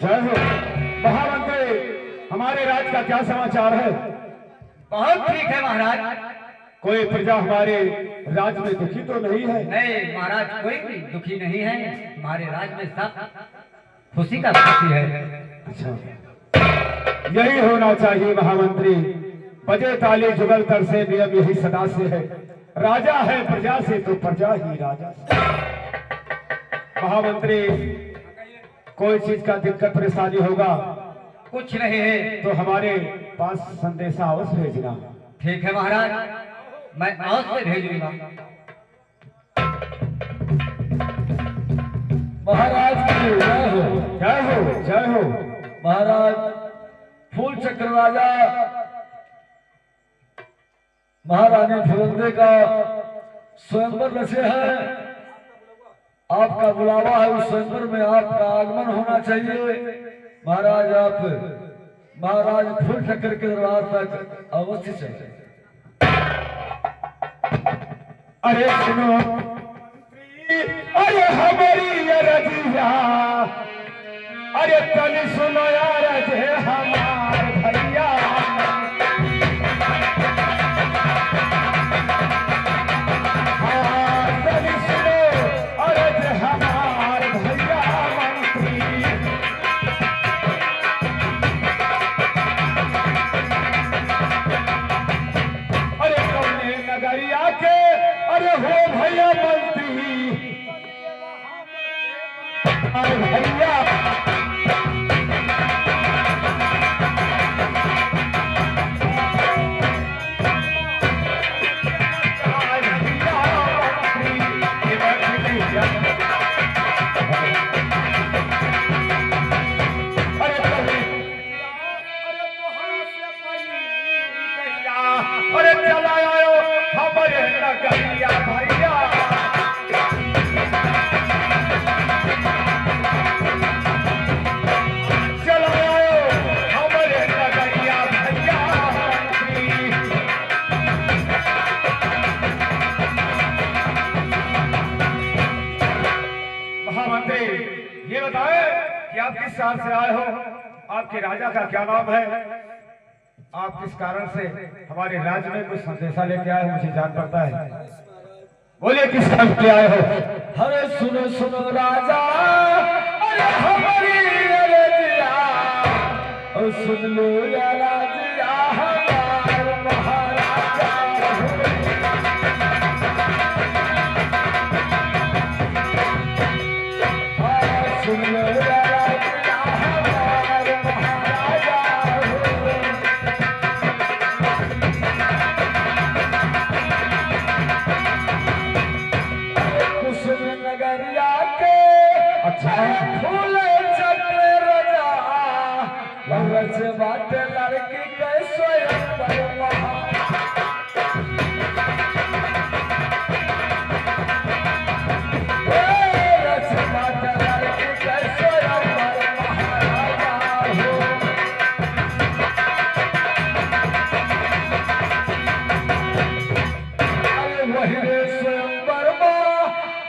जय हो महामंत्री। हमारे राज का क्या समाचार है? बहुत ठीक है महाराज। कोई प्रजा हमारे राज में दुखी तो नहीं है? नहीं महाराज, कोई भी दुखी नहीं है। हमारे राज में सब खुशी का खुशी है। अच्छा, यही होना चाहिए महामंत्री। बजे ताली जुगल तर से नियम यही सदा से है। राजा है प्रजा से तो प्रजा ही राजा से। महामंत्री, कोई चीज का दिक्कत परेशानी होगा? कुछ नहीं है तो हमारे पास संदेशा अवश्य भेजना। ठीक है महाराज, मैं अवश्य भेजूंगा। महाराज की जय हो। जय हो जय हो। महाराज फूल चक्र राजा महारानी फुलंदे का स्वयंवर रचे है। आपका बुलावा है, उस स्वयंवर में आपका आगमन होना चाहिए। महाराज आप महाराज फूल चक्र के दरबार तक अवश्य चले। अरे सुनो, अरे हमारी रजिया, अरे तनी सुनो यार जे हमार भैया। हाँ, तनी सुनो अरे जे हमार भैया मंत्री। अरे कौने नगरिया के अरे हो भैया मंत्री। अरे भैया अरे चला आयो हमारे नगरिया भैया। चला आयो हमारे नगरिया भैया मंत्री। महामंत्री, ये बताए कि आप किस शहर से आए हो? आपके राजा का क्या नाम है? आप किस कारण से हमारे राज्य में कुछ संदेशा लेके आए हो? मुझे जान पड़ता है। बोलिए किस काम के आए हो? अरे सुनो सुनो राजा, अरे हमारी रजिया, और सुन लो या राजिया हमार महाराजा। हाँ, सुन लो या राजिया हमार महाराजा। कुसुम नगरिया के अच्छा, फूल चक्र रजा, रच बाटे लड़की के स्वयंवर रच बाटे लड़की के स्वयंवर महाराजा हो। अरे वही रे स्वयंवर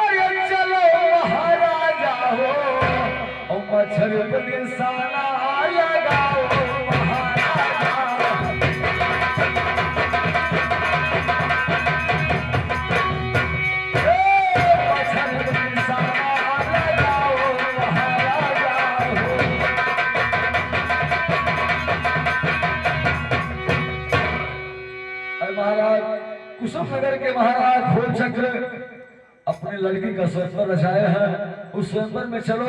अरे चलो महाराजा हो, और मच्छर पे निशाना लगाओ महाराजा। मच्छर पे निशाना लगाओ महाराजा हो। अरे महाराज कुसुम नगर के महाराज फूल चक्र अपने लड़की का स्वयंवर रचाए हैं। उस स्वयंवर में चलो,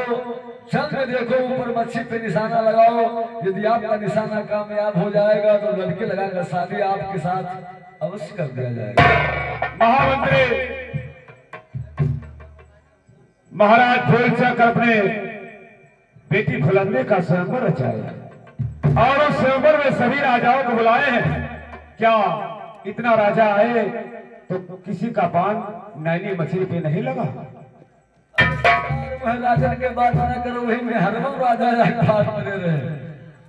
चल के देखो, ऊपर मच्छी पे निशाना लगाओ। यदि आपका निशाना कामयाब हो जाएगा तो लड़की लगाकर शादी आपके साथ अवश्य कर दिया जाएगा। महामंत्री, महाराज फूलचक्र अपने बेटी फुलंदे का स्वयंवर रचाए और उस स्वयंवर में सभी राजाओं को बुलाए हैं। क्या इतना राजा आए तो किसी का पान नैनी मछली पे नहीं लगा? वह राजा के बात ना करो, वही में हरमन राजा बात बने रहे।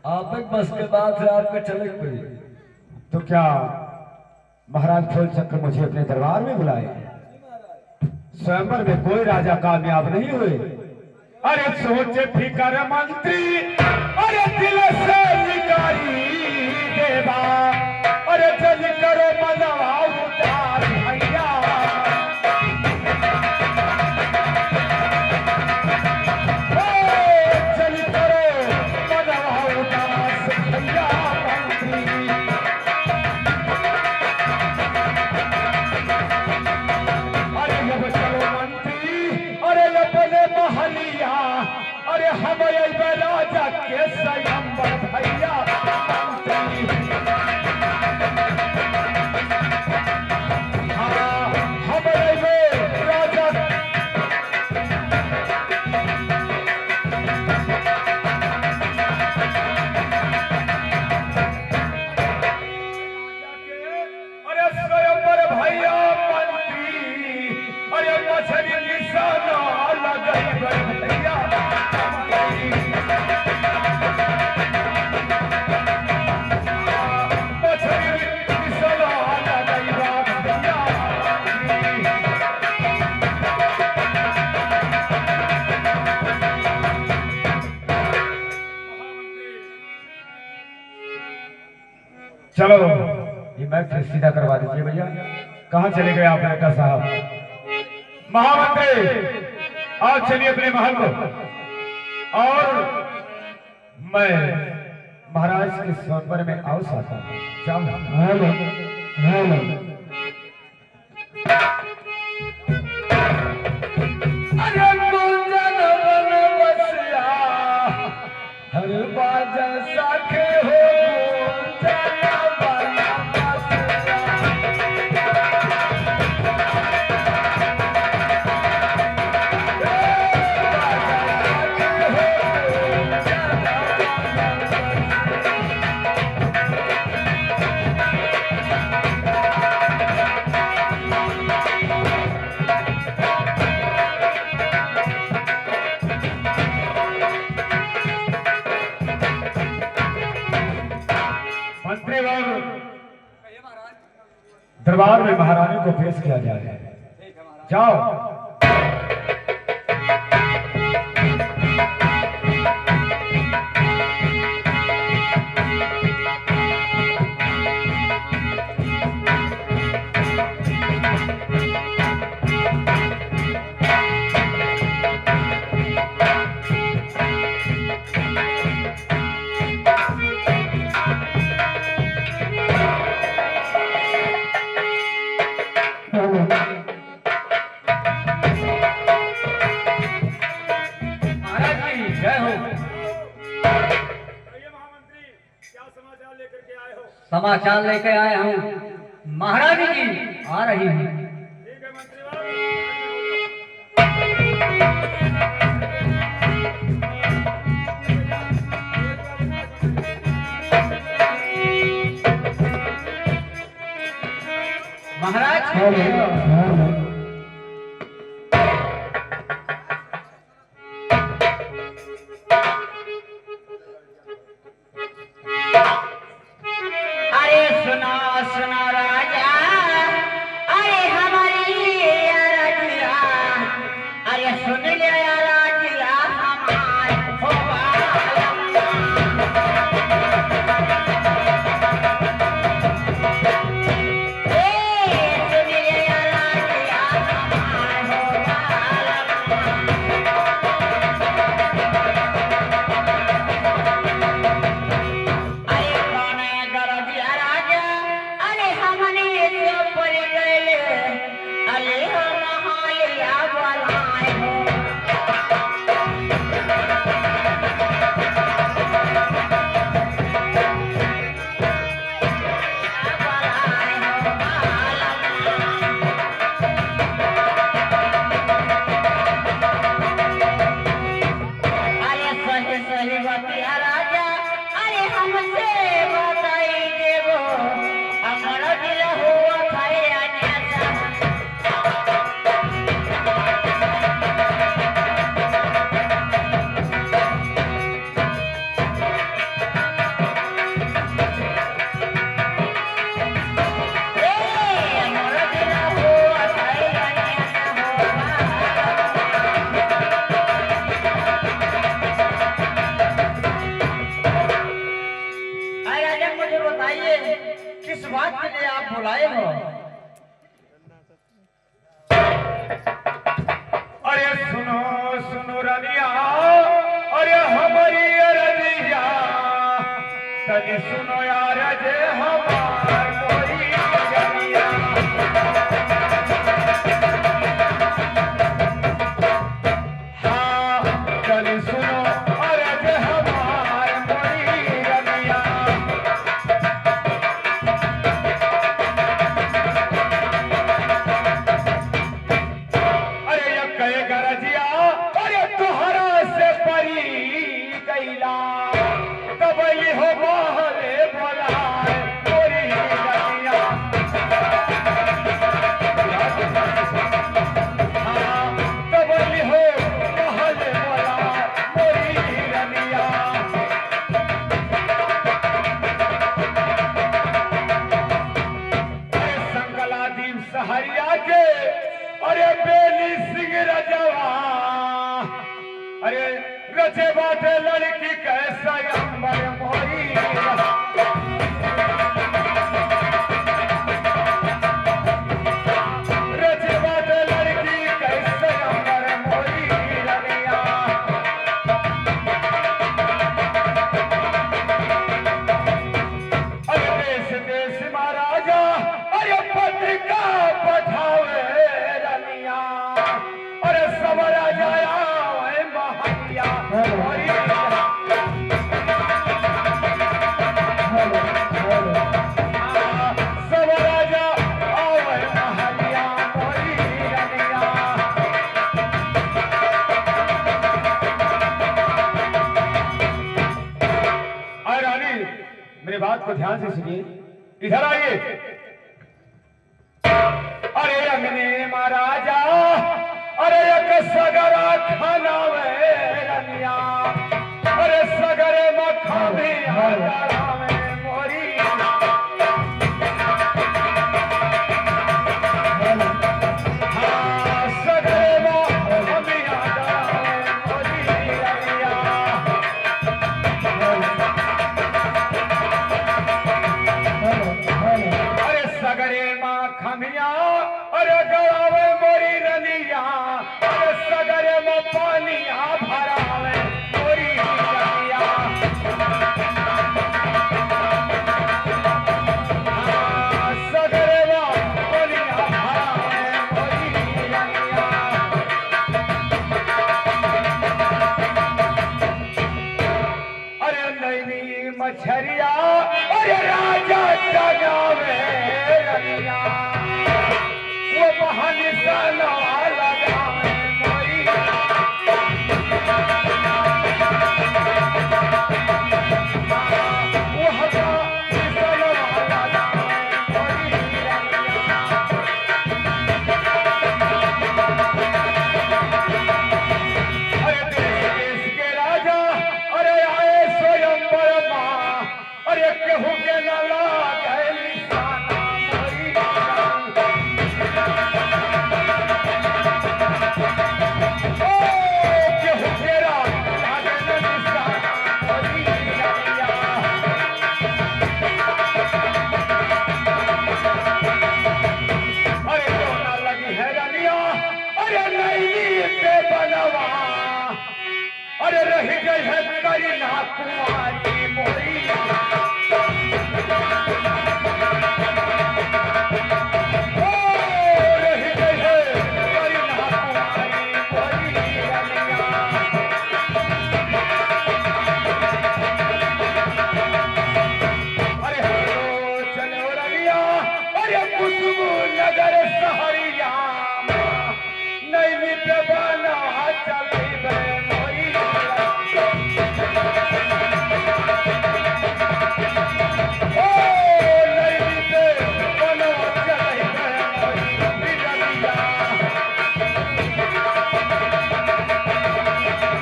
आप एक बस के बाद से आपके चले पड़ी। तो क्या महाराज फूलचक्र मुझे अपने दरबार में बुलाए? स्वयंवर में कोई राजा कामयाब नहीं हुए। अरे सोचे फिकर मंत्री अरे दिल से निकारी देवा अरे जल करो मनवा उतार भैया जल करो मनवा उतार भैया मंत्री अरे जब चलो मंत्री अरे अपने महलिया अरे हम राजा के स्वयंवर भैया हाँ हम राजा अरे स्वयंवर भैया मंत्री अरे मछली निशाना लगई भैया चलो ये मैच सीधा करवा दीजिए भैया। कहाँ चले गए आप नेता साहब? महामंत्री आज चलिए अपने महल को और मैं महाराज के स्वयंवर में आओ साथ हर बाजा साखे हो दरबार में महारानी को पेश किया जाए। जाओ। समाचार लेके आया हूँ महारानी जी आ रही हैं। महाराज सुन लिया तनी सुनो यार जे हमार मोरी रनिया हाँ तनी सुनो अरे जे हमार मोरी रनिया अरे ये कहे गरजिया अरे तुहरा से परी गईला तबली हो बहले बोलाए मोरी रनिया हाँ तबली हो बहले बोलाए मोरी रनिया अरे संगला दीन सहरिया के अरे बेली सिंह रजवा अरे रचे बाटे लड़की कैसा अंबर मोरी रचे बाटे लड़की कैसा अंबर मोरी रनिया अरे देश देश महाराजा अरे पत्रिका पठावे रनिया अरे सब राजा आवे महलिया मोरी सब राजा आवे महलिया मोरी रनिया अरे रानी मेरी बात को ध्यान से सुनिए इधर आइए अरे अग्नि महाराजा अरे एक सगरा खाना वे रनिया अरे सगरे मखा भी हजारा में मोरी हाँ सगरे मखा भी हजारा में मोरी रनिया अरे सगरे माँ खमिया अरे गड़ावे मोरी रनिया अरे सगरे में पानिया भरावे मोरी रनिया हाँ, सगरे में पानिया भरावे मोरी रनिया अरे नैनी मछरिया अरे राजा जगावे रनिया वो बहानी साला लगावे मोरी वो हटा साला लगावे मोरी रनिया अरे देश देश के राजा अरे आए स्वयं बरमा अरे केहू के न लागे निशाना मोरी ओ केहू केरा लागे न निशाना मोरी रनिया अरे सोना लगी है रनिया अरे नैनी पे बनवा अरे रह गई है करीना कुमारी मोरी ओ रह गई है करीना कुमारी मोरी रनिया अरे हेलो चलो रनिया अरे कुसुम नगर सहरिया नैनी पे बना चली बे मोरी ओ नैनी पे बना चली बे मोरी रनिया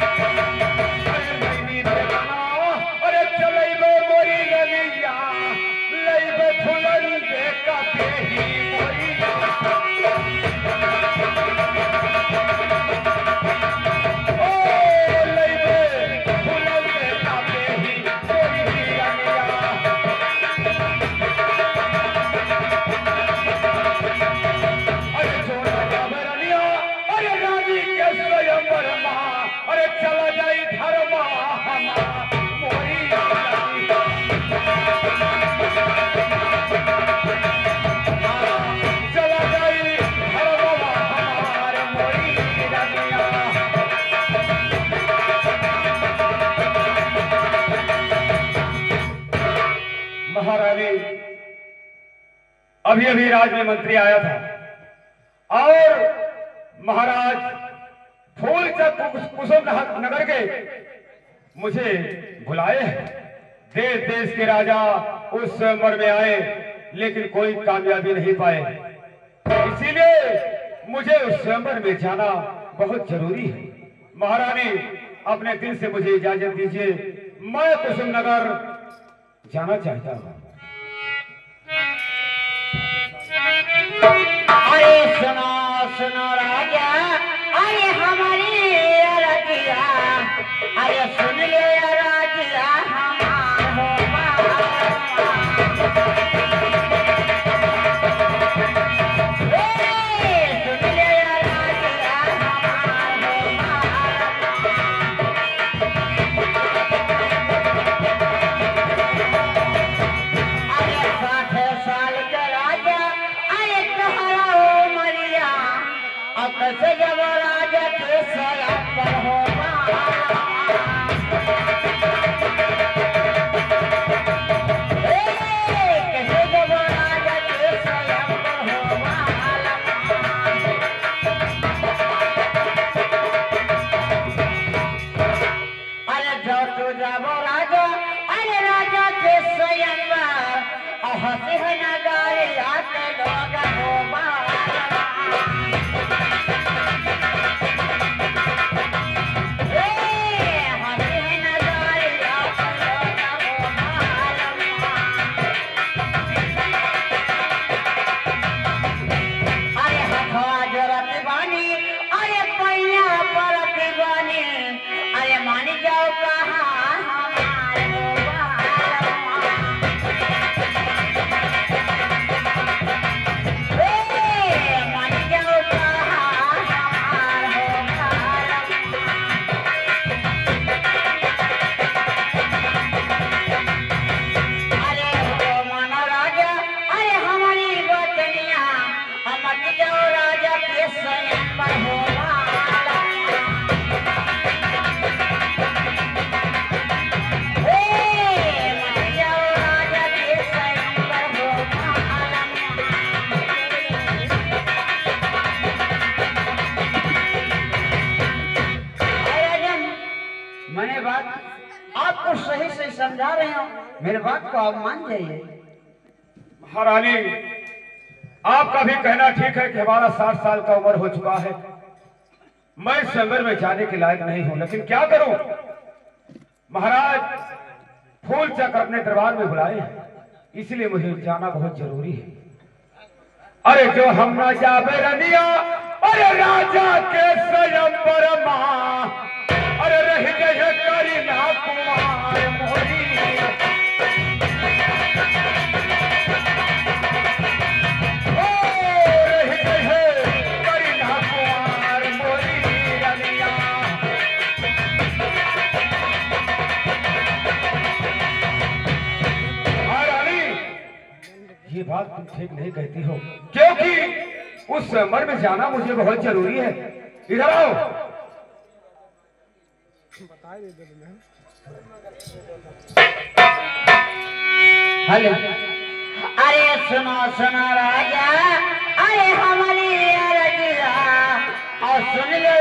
अरे नैनी पे बना अरे चली बे मोरी रनिया लइबे फुलन दे का पेही मोरी ओ लइबे फुलन दे का पेही मोरी रनिया अरे सोना जावे रनिया अरे रानी के स्वयं बरमा अरे चला जाई धर्मा हमा मोरी रनिया अभी अभी राज में मंत्री आया था और महाराज फूलचंद कुसुम नगर के मुझे बुलाए हैं। देश देश के राजा उस स्वयंवर में आए लेकिन कोई कामयाबी नहीं पाए, इसीलिए मुझे उस स्वयंवर में जाना बहुत जरूरी है। महारानी अपने दिल से मुझे इजाजत दीजिए, मैं कुसुम नगर जाना चाहता हूँ। अरे सुनो सुनो राजा, अरे हमारी रजिया, अरे सुन ले राजिया हमार हो सुन ले राजिया हमार हो। अरे 60 साल के राजा, अरे कहरा उमरिया, अब कैसे जब राजा के सलाम पर हो कैसे जब राजा के सलाम पर हो अरे जाओ तो जाओ राजा, अरे राजा के स्वयं और हंसी है ना गाड़ी आते लोग हो अरे हथवा जरत बानी, अरे पैया परत बानी, अरे मानी जाओ कहाँ हमारे मानी जाओ कहाँ हमारे अरे हो मानो राजा, अरे हमारी बचनिया, मत जाओ राजा के स्वयं पर हो मत जाओ राजा के स्वयं पर हो मैंने बात आपको सही सही समझा रहे हो, मेरे बात को आप मान जाइए। महारानी आपका भी कहना ठीक है कि हमारा 60 साल का उम्र हो चुका है, मैं स्वयंवर में जाने के लायक नहीं हूं, लेकिन क्या करूं। महाराज फूलचंद अपने दरबार में बुलाए हैं, इसलिए मुझे जाना बहुत जरूरी है। अरे जो हम ना जाबे रनिया, अरे राजा के स्वयंवर मां, अरे रह गए करी ना कुमार मोरी, ये बात तुम ठीक नहीं कहती हो, क्योंकि उस स्वयंवर में जाना मुझे बहुत जरूरी है। इधर आओ। हेलो, अरे सुनो सुनो राजा, अरे हमारी रजिया और सुन ले